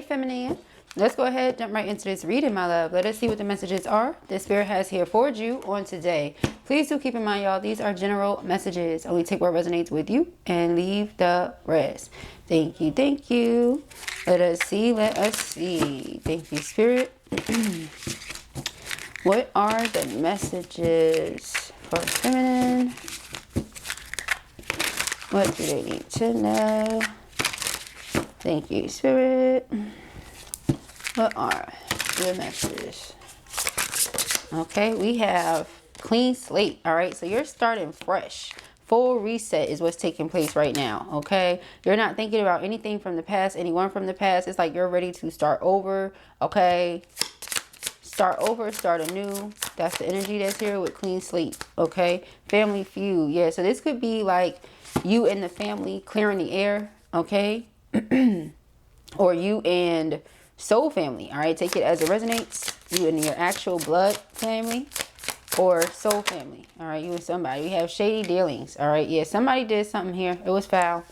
feminine. Let's go ahead, jump right into this reading, my love. Let us see what the messages are that Spirit has here for you on today. Please do keep in mind, y'all, these are general messages. Only take what resonates with you and leave the rest. Thank you, thank you. Let us see, let us see. Thank you, Spirit. What are the messages for feminine? What do they need to know? Thank you, Spirit. What are the messages? Okay, we have clean slate. All right, so you're starting fresh. Full reset is what's taking place right now. Okay, you're not thinking about anything from the past, anyone from the past. It's like you're ready to start over. Okay, start over, start anew. That's the energy that's here with clean slate. Okay, family feud. Yeah, so this could be like you and the family clearing the air. Okay, or you and soul family. All right, take it as it resonates. You and your actual blood family or soul family. All right, you and somebody. We have shady dealings. All right, yeah, somebody did something here. It was foul.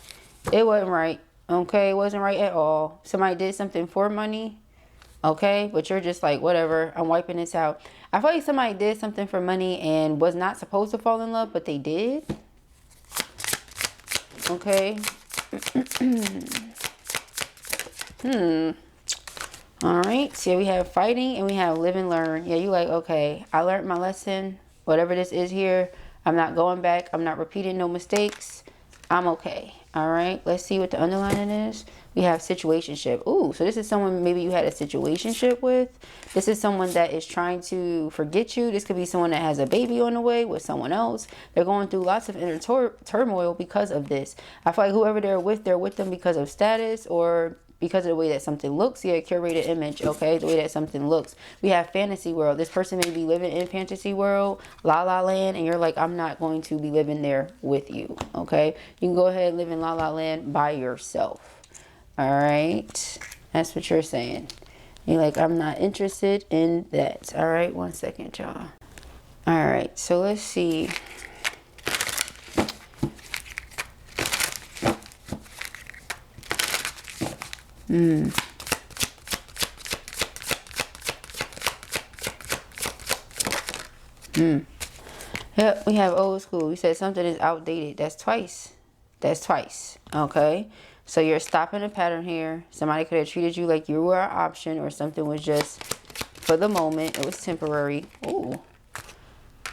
It wasn't right. Okay, it wasn't right at all. Somebody did something for money. Okay, but you're just like, whatever, I'm wiping this out. I feel like somebody did something for money and was not supposed to fall in love, but they did. Okay. All right, so we have fighting and we have live and learn. Yeah, you like, okay, I learned my lesson. Whatever this is here, I'm not going back. I'm not repeating no mistakes. I'm okay. All right, let's see what the underlining is. We have situationship. Ooh, so this is someone maybe you had a situationship with. This is someone that is trying to forget you. This could be someone that has a baby on the way with someone else. They're going through lots of inner turmoil because of this. I feel like whoever they're with them because of status or because of the way that something looks. Yeah, curated image. Okay, the way that something looks. We have fantasy world. This person may be living in fantasy world, la la land, and you're like, I'm not going to be living there with you. Okay, you can go ahead and live in la la land by yourself. All right, that's what you're saying. You're like, I'm not interested in that. All right, one second, y'all. All right, so let's see. Yep, we have old school. We said something is outdated. That's twice. That's twice. Okay. So you're stopping a pattern here. Somebody could have treated you like you were an option or something was just for the moment. It was temporary. Ooh.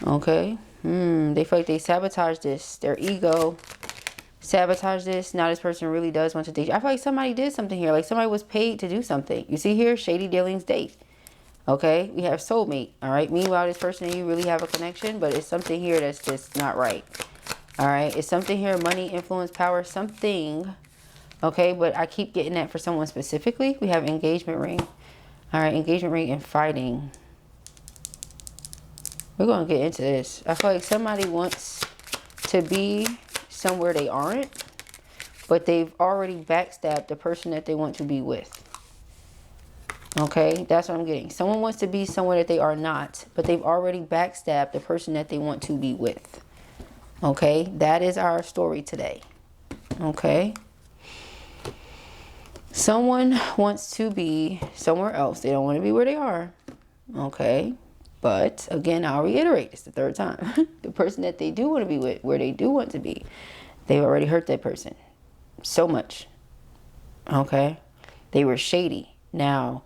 Okay. They feel like they sabotaged this. Their ego sabotage this. Now this person really does want to date you. I feel like somebody did something here. Like somebody was paid to do something. You see here, shady dealings date. Okay, we have soulmate. All right, meanwhile this person and you really have a connection, but it's something here that's just not right. All right, it's something here, money, influence, power, something. Okay, but I keep getting that for someone specifically. We have engagement ring. All right, engagement ring and fighting. We're going to get into this. I feel like somebody wants to be somewhere they aren't, but they've already backstabbed the person that they want to be with. Okay, that's what I'm getting. Someone wants to be somewhere that they are not, but they've already backstabbed the person that they want to be with. Okay, that is our story today. Okay. Someone wants to be somewhere else. They don't want to be where they are. Okay. But again, I'll reiterate, it's the third time. The person that they do want to be with, where they do want to be, they've already hurt that person so much. Okay. They were shady. Now,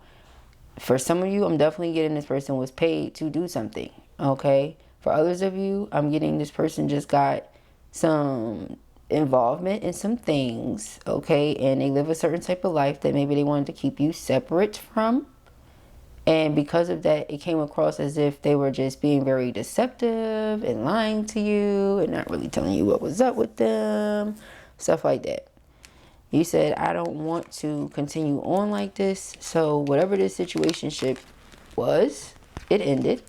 for some of you, I'm definitely getting this person was paid to do something. Okay. For others of you, I'm getting this person just got some involvement in some things. Okay. And they live a certain type of life that maybe they wanted to keep you separate from. And because of that, it came across as if they were just being very deceptive and lying to you and not really telling you what was up with them. Stuff like that. You said, I don't want to continue on like this. So whatever this situationship was, it ended.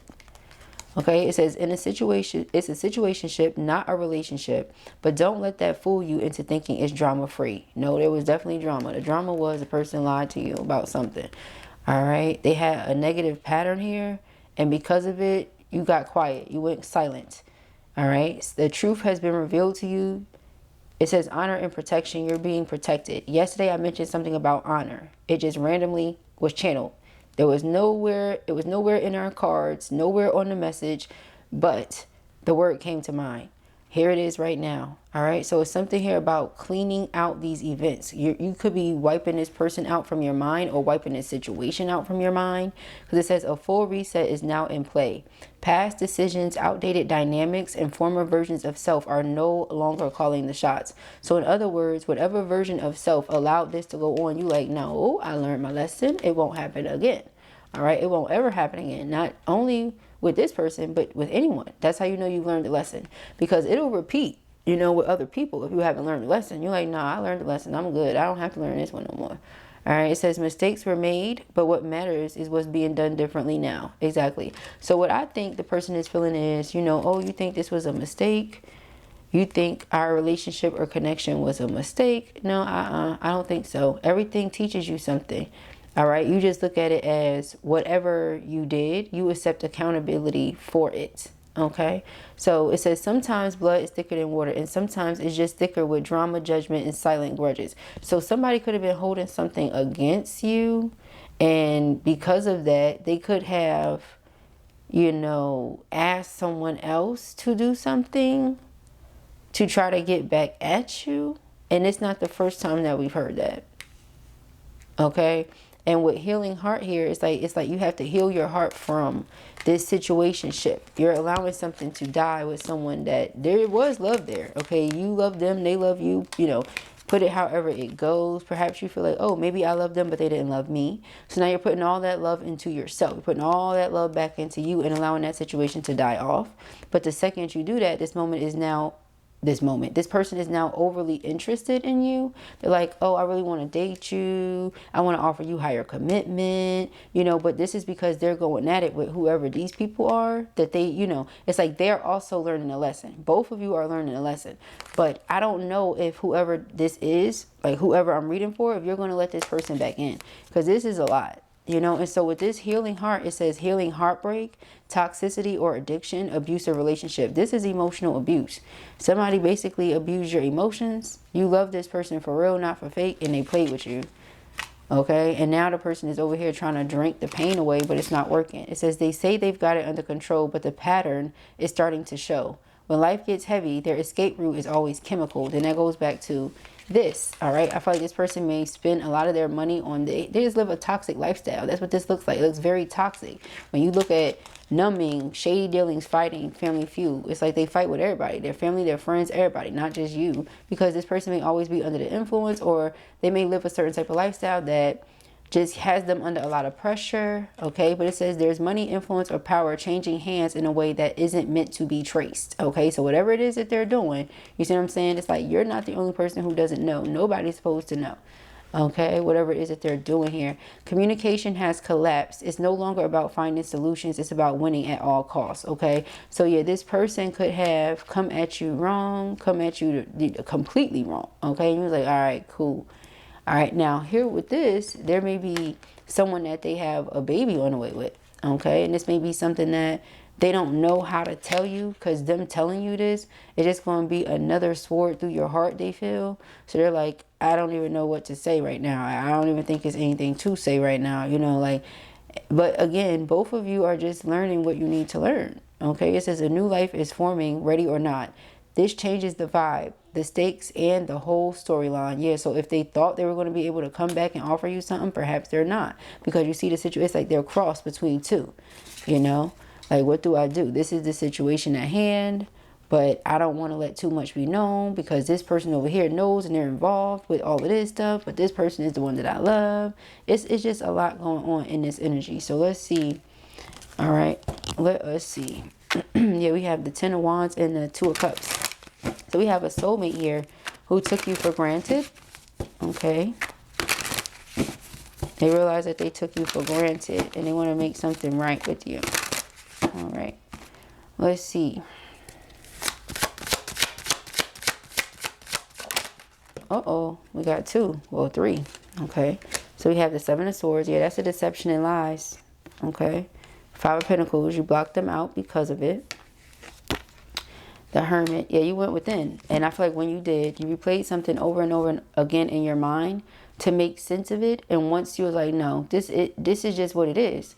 Okay, it says in a situation, it's a situationship, not a relationship. But don't let that fool you into thinking it's drama free. No, there was definitely drama. The drama was a person lied to you about something. All right, they had a negative pattern here, and because of it, you got quiet. You went silent. All right, the truth has been revealed to you. It says honor and protection. You're being protected. Yesterday I mentioned something about honor. It just randomly was channeled. There was nowhere, it was nowhere in our cards, nowhere on the message, but the word came to mind. Here it is right now. All right. So it's something here about cleaning out these events. You could be wiping this person out from your mind or wiping this situation out from your mind, because it says a full reset is now in play. Past decisions, outdated dynamics, and former versions of self are no longer calling the shots. So in other words, whatever version of self allowed this to go on, you like, no, I learned my lesson. It won't happen again. All right. It won't ever happen again. Not only with this person, but with anyone. That's how you know you learned the lesson, because it'll repeat, you know, with other people. If you haven't learned the lesson, you're like, nah, I learned the lesson. I'm good. I don't have to learn this one no more. All right. It says mistakes were made, but what matters is what's being done differently now. Exactly. So what I think the person is feeling is, you know, oh, you think this was a mistake? You think our relationship or connection was a mistake? No, I don't think so. Everything teaches you something. All right. You just look at it as whatever you did, you accept accountability for it. Okay. So it says sometimes blood is thicker than water, and sometimes it's just thicker with drama, judgment, and silent grudges. So somebody could have been holding something against you, and because of that, they could have, you know, asked someone else to do something to try to get back at you. And it's not the first time that we've heard that. Okay. And with healing heart here, it's like you have to heal your heart from this situationship. You're allowing something to die with someone that there was love there. Okay, you love them, they love you. You know, put it however it goes. Perhaps you feel like, oh, maybe I love them, but they didn't love me. So now you're putting all that love into yourself. You're putting all that love back into you and allowing that situation to die off. But the second you do that, this person is now overly interested in you. They're like, oh, I really want to date you. I want to offer you higher commitment, you know, but this is because they're going at it with whoever these people are, that they, you know, it's like they're also learning a lesson. Both of you are learning a lesson. But I don't know if whoever this is, like whoever I'm reading for, if you're going to let this person back in, because this is a lot. You know, and so with this healing heart, it says healing heartbreak, toxicity or addiction, abusive relationship. This is emotional abuse. Somebody basically abused your emotions. You love this person for real, not for fake, and they played with you. Okay, and now the person is over here trying to drink the pain away, but it's not working. It says they say they've got it under control, but the pattern is starting to show. When life gets heavy, their escape route is always chemical. Then that goes back to this. All right, I feel like this person may spend a lot of their money on they just live a toxic lifestyle. That's what this looks like. It looks very toxic. When you look at numbing, shady dealings, fighting, family feud, it's like they fight with everybody, their family, their friends, everybody, not just you, because this person may always be under the influence, or they may live a certain type of lifestyle that just has them under a lot of pressure. Okay, but it says there's money, influence, or power changing hands in a way that isn't meant to be traced. Okay, so whatever it is that they're doing, you see what I'm saying? It's like you're not the only person who doesn't know. Nobody's supposed to know. Okay, whatever it is that they're doing here. Communication has collapsed. It's no longer about finding solutions. It's about winning at all costs. Okay, so yeah, this person could have come at you wrong, come at you completely wrong. Okay, and you was like, all right, cool. All right, now here with this, there may be someone that they have a baby on the way with, okay? And this may be something that they don't know how to tell you, because them telling you this, it's just going to be another sword through your heart, they feel. So they're like, I don't even know what to say right now. I don't even think it's anything to say right now, you know, like, but again, both of you are just learning what you need to learn, okay? It says a new life is forming, ready or not. This changes the vibe, the stakes, and the whole storyline. Yeah, so if they thought they were going to be able to come back and offer you something, perhaps they're not. Because you see the situation, it's like they're crossed between two, you know? Like, what do I do? This is the situation at hand, but I don't want to let too much be known, because this person over here knows and they're involved with all of this stuff, but this person is the one that I love. It's just a lot going on in this energy. So let's see. All right, let us see. Yeah, we have the Ten of Wands and the Two of Cups. So we have a soulmate here who took you for granted. Okay. They realize that they took you for granted and they want to make something right with you. All right. Let's see. Uh-oh. We got two. Well, three. Okay. So we have the Seven of Swords. Yeah, that's a deception and lies. Okay. Five of Pentacles. You blocked them out because of it. The Hermit. Yeah, you went within. And I feel like when you did, you replayed something over and over again in your mind to make sense of it. And once you was like, no, this is just what it is.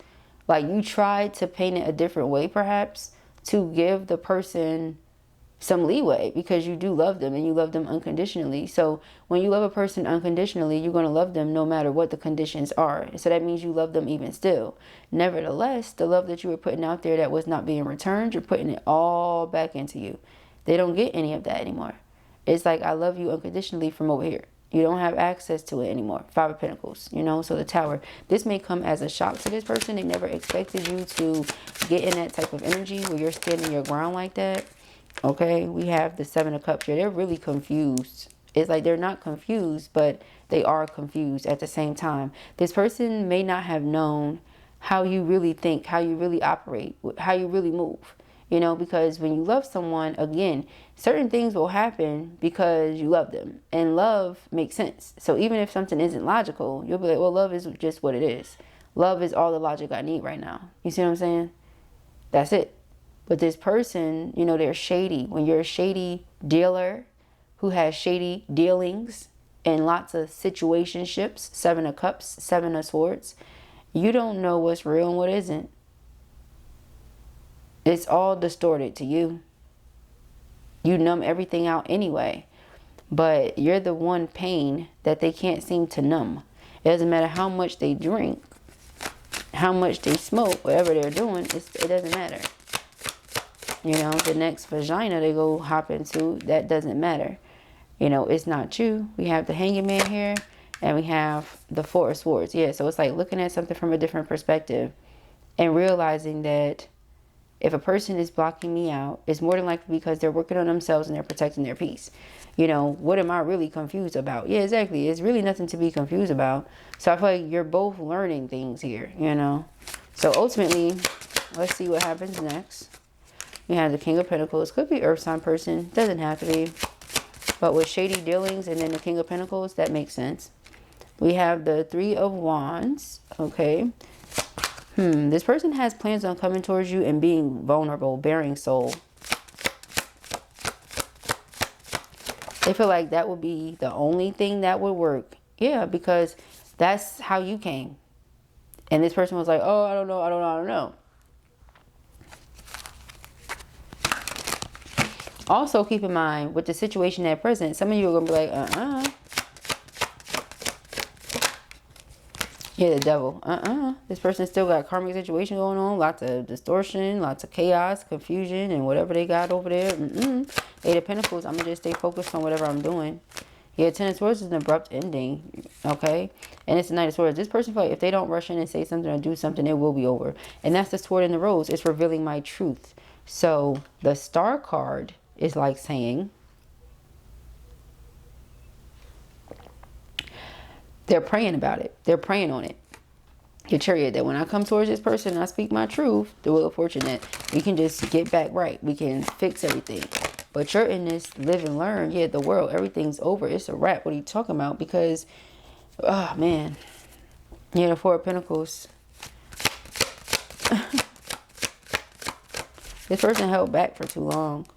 Like, you tried to paint it a different way, perhaps, to give the person some leeway, because you do love them and you love them unconditionally. So when you love a person unconditionally, you're going to love them no matter what the conditions are. So that means you love them even still. Nevertheless, the love that you were putting out there that was not being returned, you're putting it all back into you. They don't get any of that anymore. It's like, I love you unconditionally from over here. You don't have access to it anymore. Five of Pentacles, you know. So the Tower. This may come as a shock to this person. They never expected you to get in that type of energy where you're standing your ground like that. Okay, we have the Seven of Cups here. They're really confused. It's like they're not confused, but they are confused at the same time. This person may not have known how you really think, how you really operate, how you really move. You know, because when you love someone, again, certain things will happen because you love them. And love makes sense. So even if something isn't logical, you'll be like, well, love is just what it is. Love is all the logic I need right now. You see what I'm saying? That's it. But this person, you know, they're shady. When you're a shady dealer who has shady dealings and lots of situationships, Seven of Cups, Seven of Swords, you don't know what's real and what isn't. It's all distorted to you. You numb everything out anyway. But you're the one pain that they can't seem to numb. It doesn't matter how much they drink, how much they smoke, whatever they're doing, it doesn't matter. You know, the next vagina they go hop into, that doesn't matter. You know, it's not you. We have the Hanging Man here, and we have the Four of Swords. Yeah, so it's like looking at something from a different perspective and realizing that if a person is blocking me out, it's more than likely because they're working on themselves and they're protecting their peace. You know, what am I really confused about? Yeah, exactly. It's really nothing to be confused about. So I feel like you're both learning things here, you know. So ultimately, let's see what happens next. We have the King of Pentacles. Could be Earth sign person. Doesn't have to be. But with shady dealings and then the King of Pentacles, that makes sense. We have the Three of Wands. Okay. This person has plans on coming towards you and being vulnerable, bearing soul. They feel like that would be the only thing that would work. Yeah, because that's how you came. And this person was like, oh, I don't know. Also, keep in mind, with the situation at present, some of you are going to be like, Yeah, the Devil. This person still got a karmic situation going on. Lots of distortion, lots of chaos, confusion, and whatever they got over there. Eight of Pentacles, I'm going to just stay focused on whatever I'm doing. Yeah, Ten of Swords is an abrupt ending, okay? And it's the Knight of Swords. This person feels like if they don't rush in and say something or do something, it will be over. And that's the Sword and the Rose. It's revealing my truth. So the Star card is like saying they're praying about it. They're praying on it. Your Chariot, that when I come towards this person and I speak my truth, the Wheel of Fortune, that we can just get back right. We can fix everything. But you're in this live and learn. Yeah, the world, everything's over. It's a wrap. What are you talking about? Because, oh, man. Yeah, the Four of Pentacles. This person held back for too long.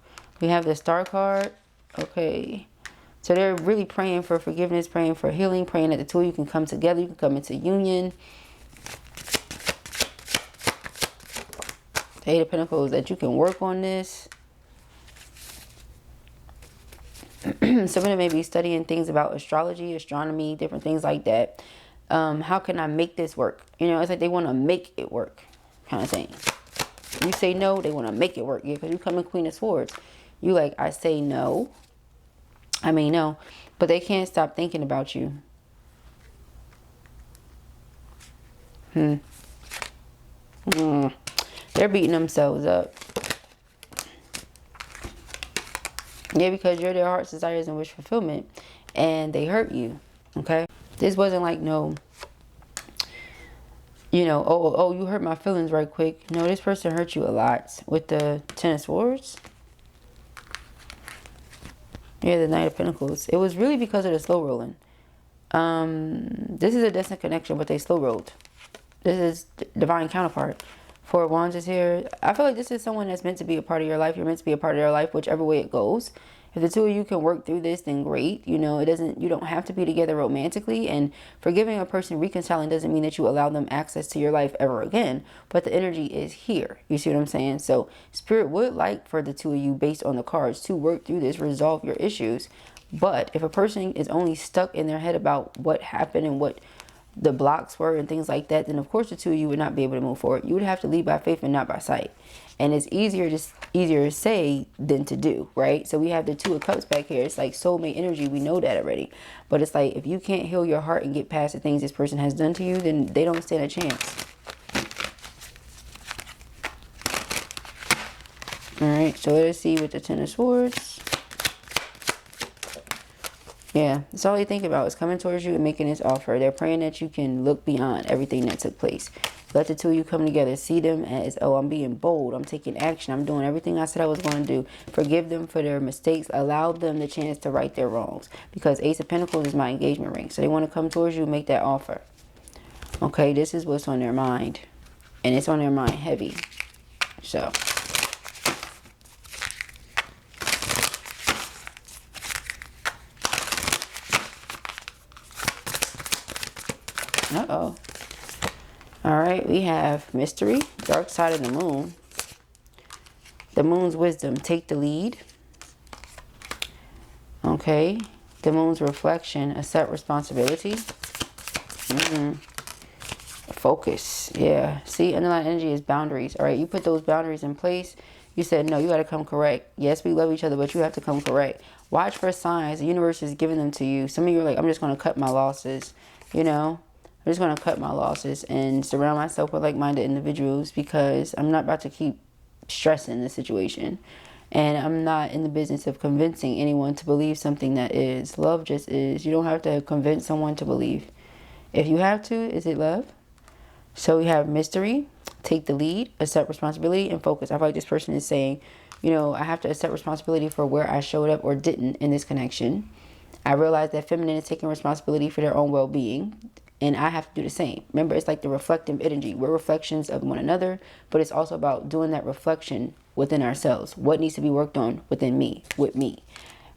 We have the Star card. Okay. So they're really praying for forgiveness, praying for healing, praying that the two of you can come together. You can come into union. The Eight of Pentacles, that you can work on this. Some of them may be studying things about astrology, astronomy, different things like that. How can I make this work? You know, it's like they want to make it work kind of thing. You say no, they want to make it work. Yeah, because you come in Queen of Swords. You like, I say no. I mean, no. But they can't stop thinking about you. They're beating themselves up. Yeah, because you're their heart's desires and wish fulfillment. And they hurt you. Okay? This wasn't like no, you know, oh, you hurt my feelings right quick. No, this person hurt you a lot. With the Ten of Swords. Yeah, the Knight of Pentacles. It was really because of the slow rolling. This is a destined connection, but they slow rolled. This is divine counterpart. Four of Wands is here. I feel like this is someone that's meant to be a part of your life. You're meant to be a part of their life, whichever way it goes. If the two of you can work through this, then great. You know, you don't have to be together romantically. And forgiving a person, reconciling, doesn't mean that you allow them access to your life ever again. But the energy is here. You see what I'm saying? So Spirit would like for the two of you, based on the cards, to work through this, resolve your issues. But if a person is only stuck in their head about what happened and what the blocks were and things like that, then of course the two of you would not be able to move forward. You would have to lead by faith and not by sight. And it's easier to say than to do, right? So we have the Two of Cups back here. It's like soulmate energy. We know that already. But it's like, if you can't heal your heart and get past the things this person has done to you, then they don't stand a chance. All right, so let us see with the Ten of Swords. Yeah, that's all they think about is coming towards you and making this offer. They're praying that you can look beyond everything that took place. Let the two of you come together. See them as, oh, I'm being bold. I'm taking action. I'm doing everything I said I was going to do. Forgive them for their mistakes. Allow them the chance to right their wrongs. Because Ace of Pentacles is my engagement ring. So they want to come towards you and make that offer. Okay, this is what's on their mind. And it's on their mind heavy. So... uh-oh. All right, we have mystery, dark side of the moon. The moon's wisdom, take the lead. Okay, the moon's reflection, accept responsibility. Focus, yeah. See, underlying energy is boundaries. All right, you put those boundaries in place. You said, no, you got to come correct. Yes, we love each other, but you have to come correct. Watch for signs. The universe is giving them to you. Some of you are like, I'm just going to cut my losses, you know. I'm just going to cut my losses and surround myself with like-minded individuals, because I'm not about to keep stressing the situation. And I'm not in the business of convincing anyone to believe something that is. Love just is. You don't have to convince someone to believe. If you have to, is it love? So we have mystery, take the lead, accept responsibility, and focus. I feel like this person is saying, you know, I have to accept responsibility for where I showed up or didn't in this connection. I realize that feminine is taking responsibility for their own well-being. And I have to do the same. Remember, it's like the reflective energy. We're reflections of one another, but it's also about doing that reflection within ourselves. What needs to be worked on within me, with me,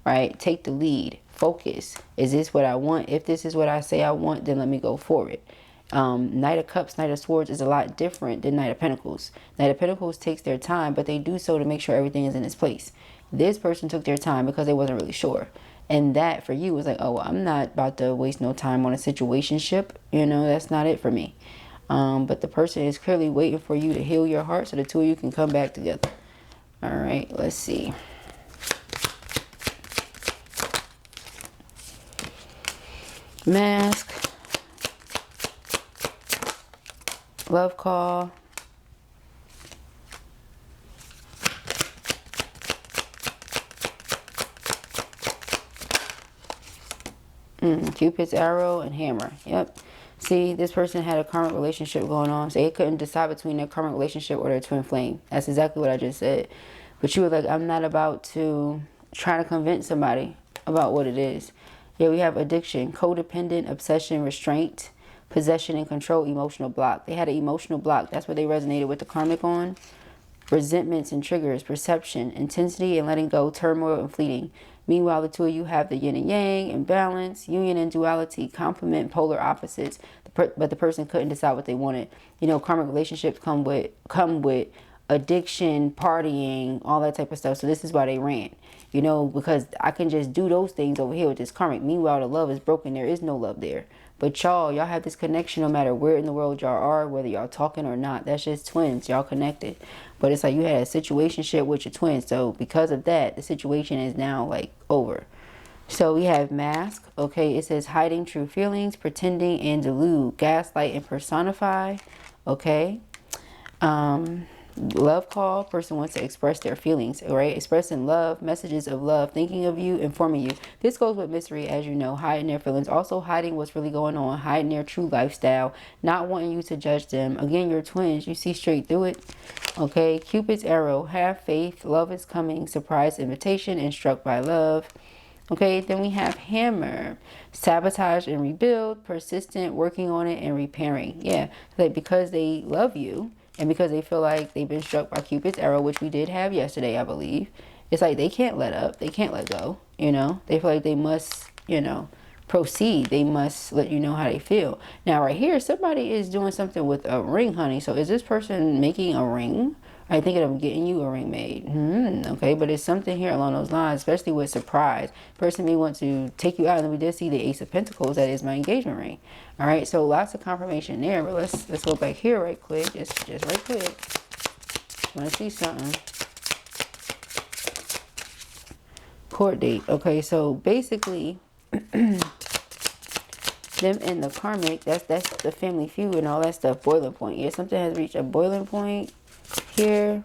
right? Take the lead. Focus. Is this what I want? If this is what I say I want, then let me go for it. Knight of Cups, Knight of Swords is a lot different than Knight of Pentacles. Knight of Pentacles takes their time, but they do so to make sure everything is in its place. This person took their time because they wasn't really sure. And that for you was like, oh, well, I'm not about to waste no time on a situationship. You know, that's not it for me. But the person is clearly waiting for you to heal your heart so the two of you can come back together. All right, let's see. Mask. Love call. Cupid's arrow and hammer. Yep. See, this person had a karmic relationship going on. So they couldn't decide between their karmic relationship or their twin flame. That's exactly what I just said. But you were like, I'm not about to try to convince somebody about what it is. Yeah, we have addiction, codependent, obsession, restraint, possession and control, emotional block. They had an emotional block. That's what they resonated with the karmic on. Resentments and triggers, perception, intensity and letting go, turmoil and fleeting. Meanwhile, the two of you have the yin and yang, imbalance, union and duality, complement, polar opposites. But the person couldn't decide what they wanted. You know, karmic relationships come with addiction, partying, all that type of stuff. So this is why they ran. You know, because I can just do those things over here with this karmic. Meanwhile, the love is broken. There is no love there. But y'all have this connection no matter where in the world y'all are, whether y'all talking or not. That's just twins. Y'all connected. But it's like you had a situationship with your twins. So because of that, the situation is now like over. So we have mask. Okay, it says hiding true feelings, pretending and delude, gaslight and personify. Okay. Love call, person wants to express their feelings, right? Expressing love, messages of love, thinking of you, informing you. This goes with mystery, as you know, hiding their feelings, also hiding what's really going on, hiding their true lifestyle, not wanting you to judge them. Again, you're twins, you see straight through it. Okay, Cupid's arrow, have faith, love is coming, surprise invitation, and struck by love. Okay, then we have hammer, sabotage and rebuild, persistent, working on it and repairing. Yeah, like because they love you, And because they feel like they've been struck by Cupid's arrow, which we did have yesterday, I believe. It's like they can't let up. They can't let go, you know. They feel like they must, you know, proceed. They must let you know how they feel. Now, right here, somebody is doing something with a ring, honey. So is this person making a ring? Are you thinking of getting you a ring made? Okay, but it's something here along those lines, especially with surprise. Person may want to take you out, and we did see the Ace of Pentacles. That is my engagement ring. All right, so lots of confirmation there. But let's go back here right quick, just right quick. Want to see something? Court date. Okay, so basically, them and the karmic. That's the family feud and all that stuff. Boiling point. Yeah, something has reached a boiling point. Here,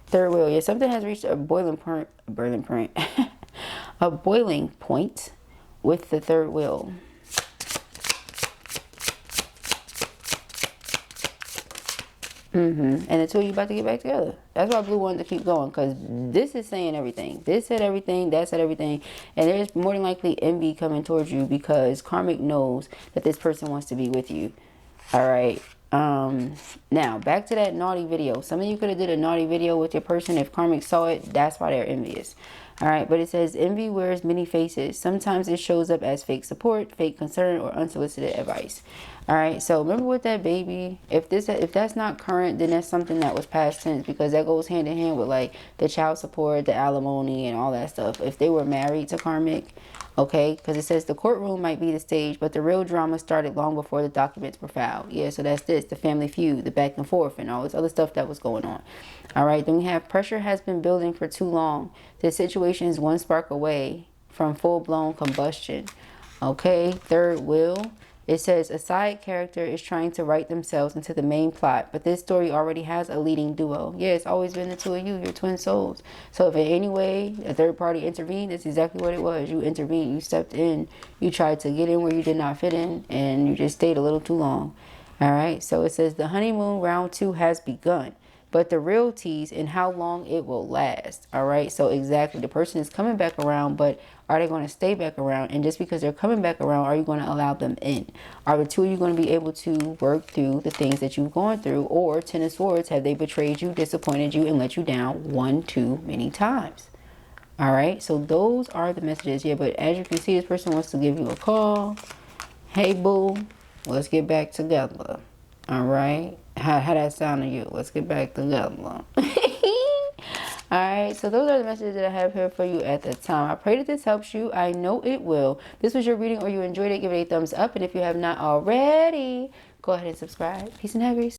third wheel. Yeah, something has reached a boiling point, a boiling point with the third wheel. And the two of you about to get back together. That's why Blue wanted to keep going, because this is saying everything. This said everything, that said everything. And there's more than likely envy coming towards you, because karmic knows that this person wants to be with you. All right. Now back to that naughty video. Some of you could have did a naughty video with your person. If karmic saw it, that's why they're envious. All right, but it says envy wears many faces. Sometimes it shows up as fake support, fake concern, or unsolicited advice. All right, so remember with that baby, if that's not current, then that's something that was past tense, because that goes hand in hand with like the child support, the alimony, and all that stuff. If they were married to karmic, okay, because it says the courtroom might be the stage, but the real drama started long before the documents were filed. Yeah, so that's this, the family feud, the back and forth, and all this other stuff that was going on. All right, then we have pressure has been building for too long. The situation is one spark away from full-blown combustion. Okay, third wheel. It says a side character is trying to write themselves into the main plot, but this story already has a leading duo. Yeah, it's always been the two of you, your twin souls. So if in any way a third party intervened, that's exactly what it was. You intervened, you stepped in, you tried to get in where you did not fit in, and you just stayed a little too long. All right, so it says the honeymoon round 2 has begun, but the real tease in how long it will last. All right, so exactly, the person is coming back around, but are they going to stay back around? And just because they're coming back around, are you going to allow them in? Are the two of you going to be able to work through the things that you've gone through? Or Ten of Swords, have they betrayed you, disappointed you, and let you down one too many times? All right, so those are the messages. Yeah, but as you can see, this person wants to give you a call. Hey, boo, let's get back together. All right, how that sound to you? Let's get back together. Alright, so those are the messages that I have here for you at the time. I pray that this helps you. I know it will. If this was your reading or you enjoyed it, give it a thumbs up. And if you have not already, go ahead and subscribe. Peace and happiness.